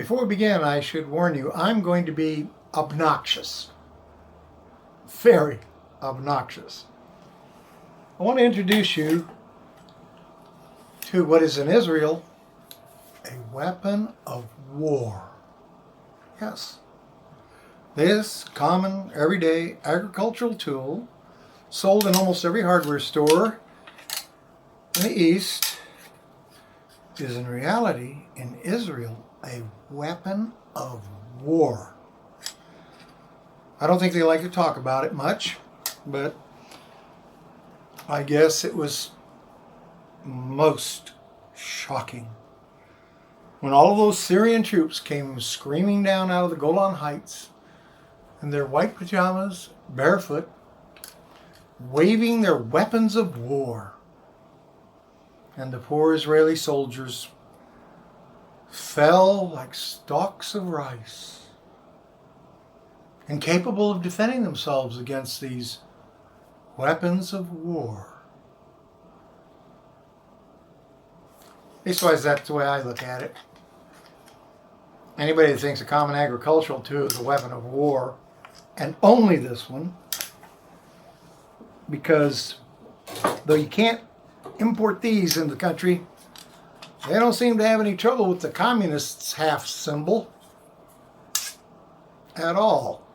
Before we begin, I should warn you, I'm going to be obnoxious. Very obnoxious. I want to introduce you to what is in Israel a weapon of war. Yes. This common, everyday agricultural tool, sold in almost every hardware store in the East, is in reality, in Israel, a weapon of war. I don't think they like to talk about it much, but I guess it was most shocking when all of those Syrian troops came screaming down out of the Golan Heights in their white pajamas, barefoot, waving their weapons of war. And the poor Israeli soldiers fell like stalks of rice, incapable of defending themselves against these weapons of war. Leastwise, that's the way I look at it. Anybody that thinks a common agricultural tool is a weapon of war, and only this one, because though you can't import these into the country, they don't seem to have any trouble with the communists' half symbol at all.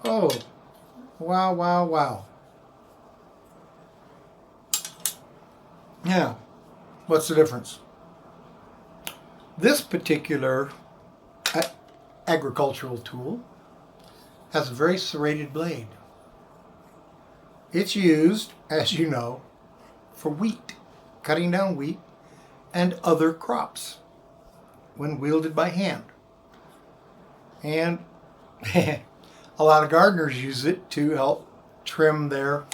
Oh, wow, wow, wow. Yeah, what's the difference? This particular agricultural tool has a very serrated blade. It's used, as you know, for wheat, cutting down wheat and other crops when wielded by hand. And a lot of gardeners use it to help trim their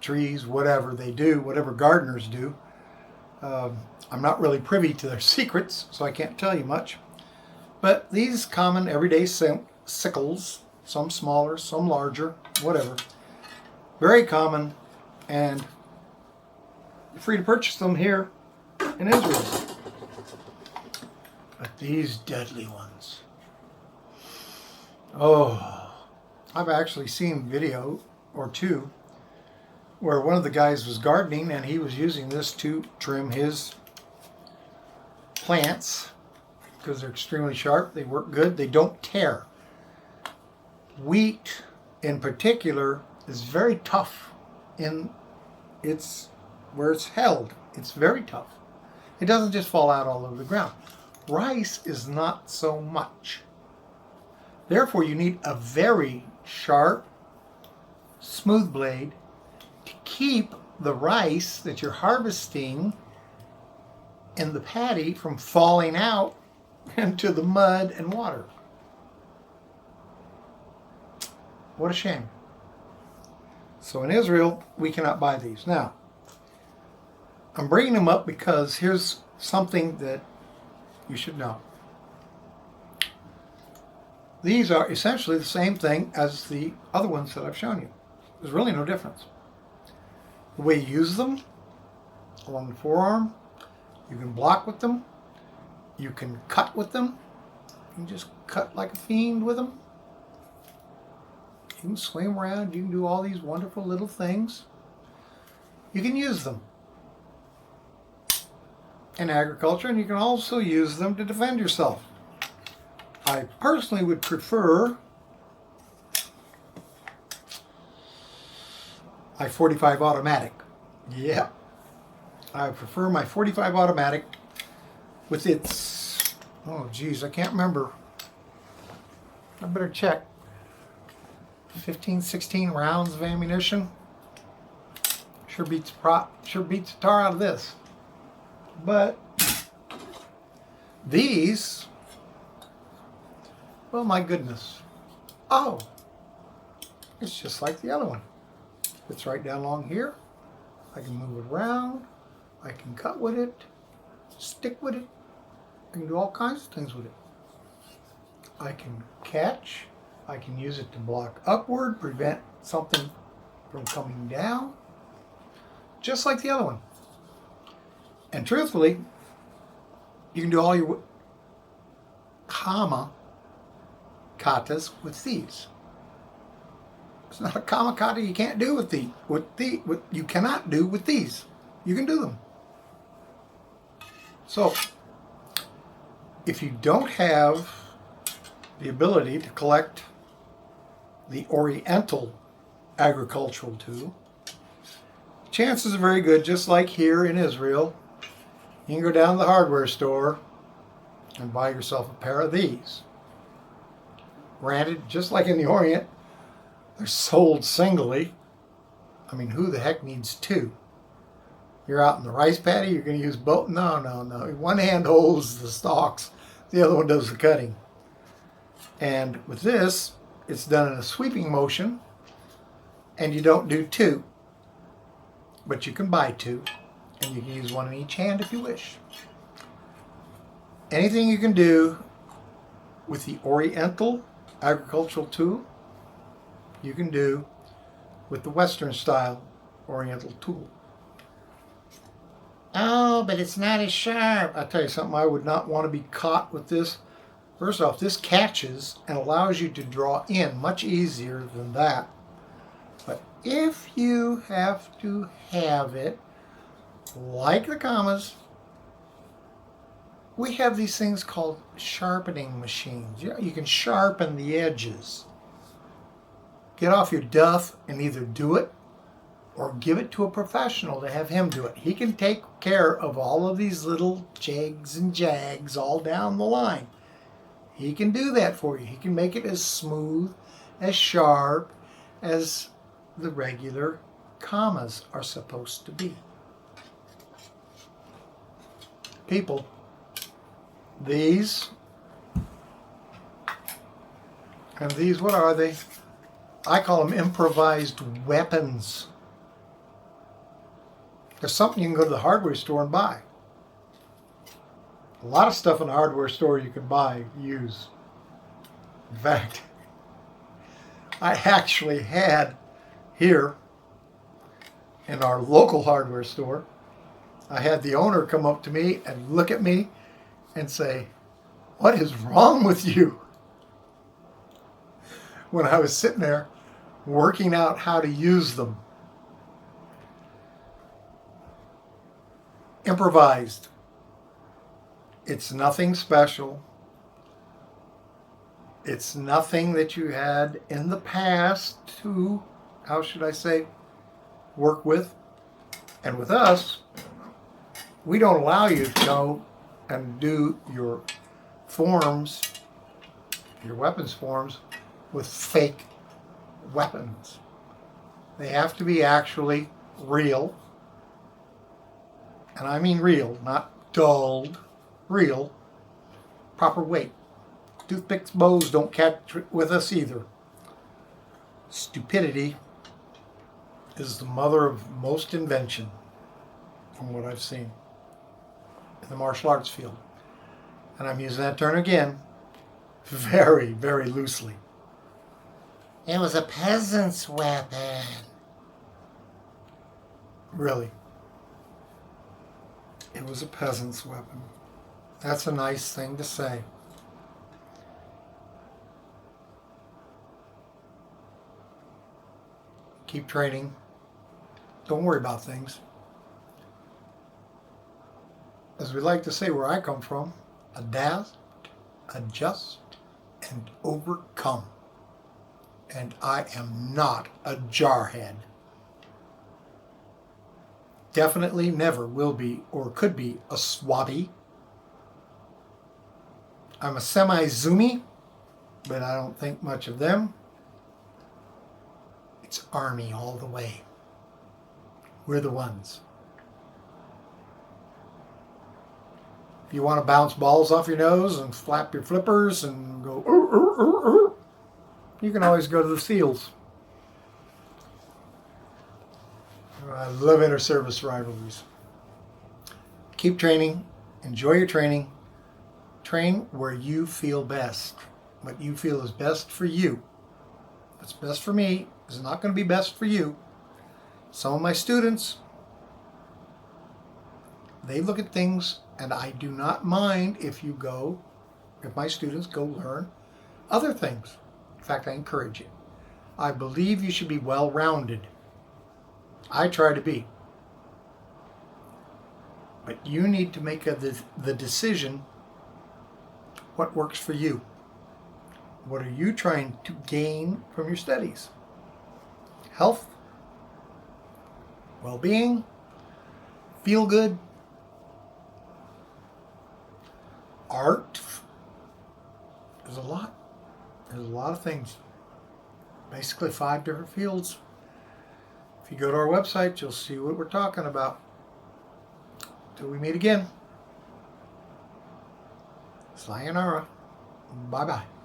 trees, whatever they do, whatever gardeners do. I'm not really privy to their secrets, so I can't tell you much. But these common everyday sickles, some smaller, some larger, whatever, very common, and you're free to purchase them here in Israel. But these deadly ones, oh, I've actually seen video or two where one of the guys was gardening and he was using this to trim his plants because they're extremely sharp, they work good, they don't tear. Wheat in particular is very tough in where it's held. It's very tough. It doesn't just fall out all over the ground. Rice is not so much. Therefore, you need a very sharp, smooth blade to keep the rice that you're harvesting in the paddy from falling out into the mud and water. What a shame. So in Israel, we cannot buy these. Now, I'm bringing them up because here's something that you should know. These are essentially the same thing as the other ones that I've shown you. There's really no difference. The way you use them, along the forearm, you can block with them, you can cut with them, you can just cut like a fiend with them. You can swim around, you can do all these wonderful little things. You can use them in agriculture, and you can also use them to defend yourself. I personally would prefer my .45 automatic. Yeah, I prefer my .45 automatic with its, oh geez, I can't remember. I better check. 15, 16 rounds of ammunition. Sure beats the tar out of this. But these, well, my goodness. Oh, it's just like the other one. It's right down along here. I can move it around. I can cut with it, stick with it. I can do all kinds of things with it. I can catch. I can use it to block upward, prevent something from coming down, just like the other one. And truthfully, You can do all your katas with these. It's not a kata you can't do with what you cannot do with these. You can do them. So, if you don't have the ability to collect the Oriental agricultural tool, chances are very good, just like here in Israel, you can go down to the hardware store and buy yourself a pair of these. Granted, just like in the Orient, they're sold singly. I mean, who the heck needs two? You're out in the rice paddy, you're going to use both? No. One hand holds the stalks, the other one does the cutting. And with this, it's done in a sweeping motion, and you don't do two. But you can buy two, and you can use one in each hand if you wish. Anything you can do with the Oriental agricultural tool, you can do with the Western style Oriental tool. Oh, but it's not as sharp. I'll tell you something, I would not want to be caught with this. First off, this catches and allows you to draw in much easier than that. But if you have to have it, like the commas, we have these things called sharpening machines. You can sharpen the edges. Get off your duff and either do it or give it to a professional to have him do it. He can take care of all of these little jigs and jags all down the line. He can do that for you. He can make it as smooth, as sharp as the regular commas are supposed to be. People, these, and these, what are they? I call them improvised weapons. There's something you can go to the hardware store and buy. A lot of stuff in the hardware store you can buy, use. In fact, I actually had here in our local hardware store, I had the owner come up to me and look at me and say, "What is wrong with you?" When I was sitting there working out how to use them. Improvised. It's nothing special. It's nothing that you had in the past to, how should I say, work with. And with us, we don't allow you to go and do your forms, your weapons forms, with fake weapons. They have to be actually real. And I mean real, not dulled. Real, proper weight. Toothpicks, bows don't catch with us either. Stupidity is the mother of most invention, from what I've seen in the martial arts field. And I'm using that term again very, very loosely. It was a peasant's weapon. Really. It was a peasant's weapon. That's a nice thing to say. Keep training. Don't worry about things. As we like to say where I come from, adapt, adjust, and overcome. And I am not a jarhead. Definitely never will be or could be a swabby. I'm a semi-zoomy, but I don't think much of them. It's Army all the way. We're the ones. If you want to bounce balls off your nose and flap your flippers and go, you can always go to the SEALs. I love inter-service rivalries. Keep training. Enjoy your training. Train where you feel best. What you feel is best for you. What's best for me is not going to be best for you. Some of my students, they look at things And I do not mind if my students go learn other things. In fact, I encourage it. I believe you should be well-rounded. I try to be. But you need to make the decision what works for you. What are you trying to gain from your studies? Health, well-being, feel good, art. There's a lot. There's a lot of things. Basically 5 different fields. If you go to our website, you'll see what we're talking about. Till we meet again. Sayonara. Bye-bye.